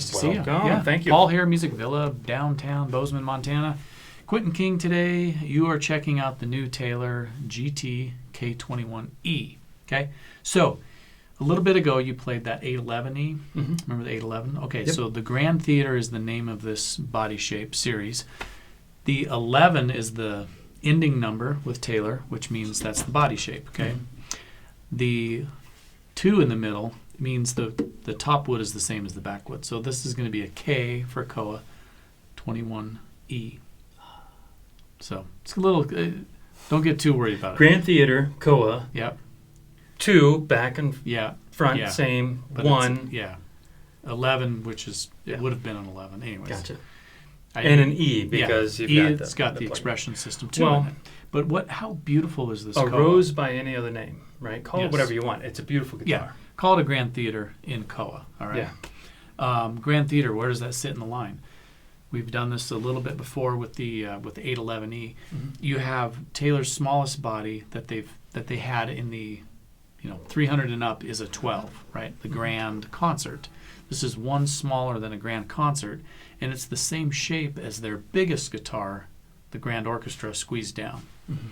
Nice to see you. Yeah, thank you. Paul here, Music Villa, downtown Bozeman, Montana. Quentin King today. You are checking out the new Taylor GT K21e. Okay, so a little bit ago you played that 811e. Mm-hmm. Remember the 811? Okay, Yep. so the Grand Theater is the name of this body shape series. The 11 is the ending number with Taylor, which means that's the body shape. Okay, the 2 in the middle means the top wood is the same as the back wood. So this is going to be a K for Koa 21e. So it's a little. Don't get too worried about it. Grand Theater, Koa. Yep. 2 back and Yeah. front, Yeah. same. But 1. Yeah. 11, which is it Yeah. would have been an 11 anyways. Gotcha. And an E because you've got it's got the plug. expression system too. Well, in it. But how beautiful is this? A Koa? rose by any other name, right? Call it Yes. whatever you want. It's a beautiful guitar. Yeah. Call it a Grand Theater in Koa. All right. Yeah. Grand Theater. Where does that sit in the line? We've done this a little bit before with the 811e. Mm-hmm. You have Taylor's smallest body that they had in the 300 and up is a 12, right? The Grand Concert. This is one smaller than a Grand Concert, and it's the same shape as their biggest guitar, the Grand Orchestra, squeezed down. Mm-hmm.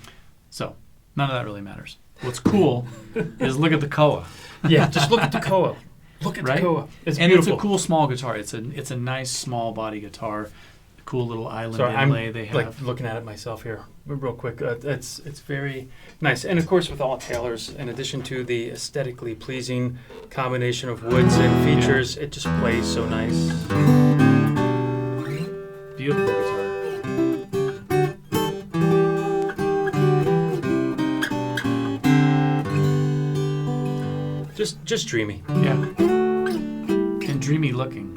So none of that really matters. What's cool is look at the Koa. Yeah, just look at the Koa. Look at Right? the Koa. It's And beautiful. it's a cool small guitar. It's a nice small body guitar. A cool little island Sorry, I'm inlay they have. like looking at it myself here, real quick. It's very nice, and of course with all Taylors, in addition to the aesthetically pleasing combination of woods and features, it just plays so nice. Beautiful guitar. Just dreamy. Yeah. And dreamy looking.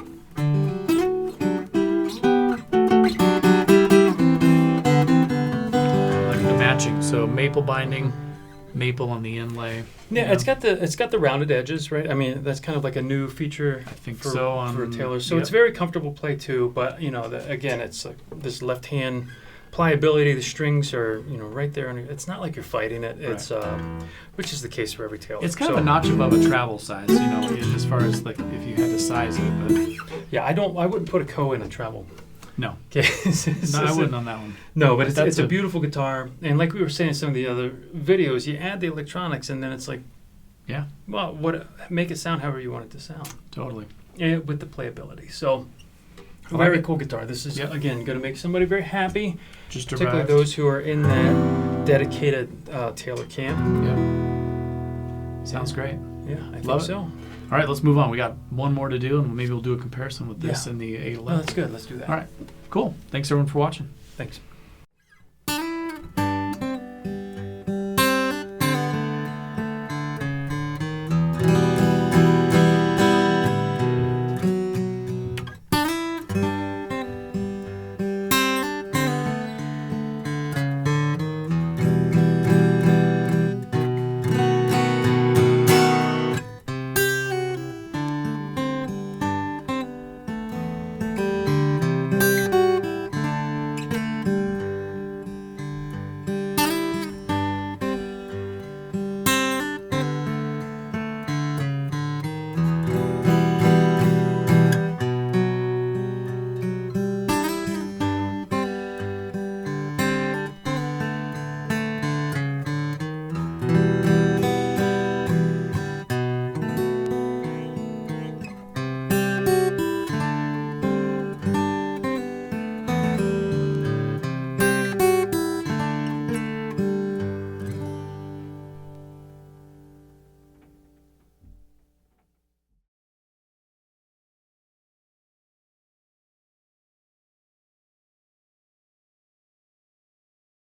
Like the matching. So maple binding, maple on the inlay. Yeah, it's got the rounded edges, right? I mean, that's kind of like a new feature. I think for, so for on Taylor. So yep. it's very comfortable play too. But again, it's like this left hand pliability. The strings are right there. It's not like you're fighting it. It's which is the case for every Taylor. It's kind of a notch above a travel size, as far as like if you had to size it. But yeah, I wouldn't put a Koa in a travel. no, case. no, I wouldn't on that one. No, but That's it's a beautiful guitar, and like we were saying in some of the other videos, you add the electronics, and then it's like, Yeah, well, make it sound however you want it to sound, totally. with the playability. So, I like very it. cool guitar. This is Yep. again going to make somebody very happy, Just particularly arrived. those who are in that dedicated Taylor camp. Yeah. Sounds great. Yeah, I think Love it. so. All right, let's move on. We got one more to do, and maybe we'll do a comparison with this Yeah. and the Oh, 811. that's good. Let's do that. All right, cool. Thanks everyone for watching. Thanks.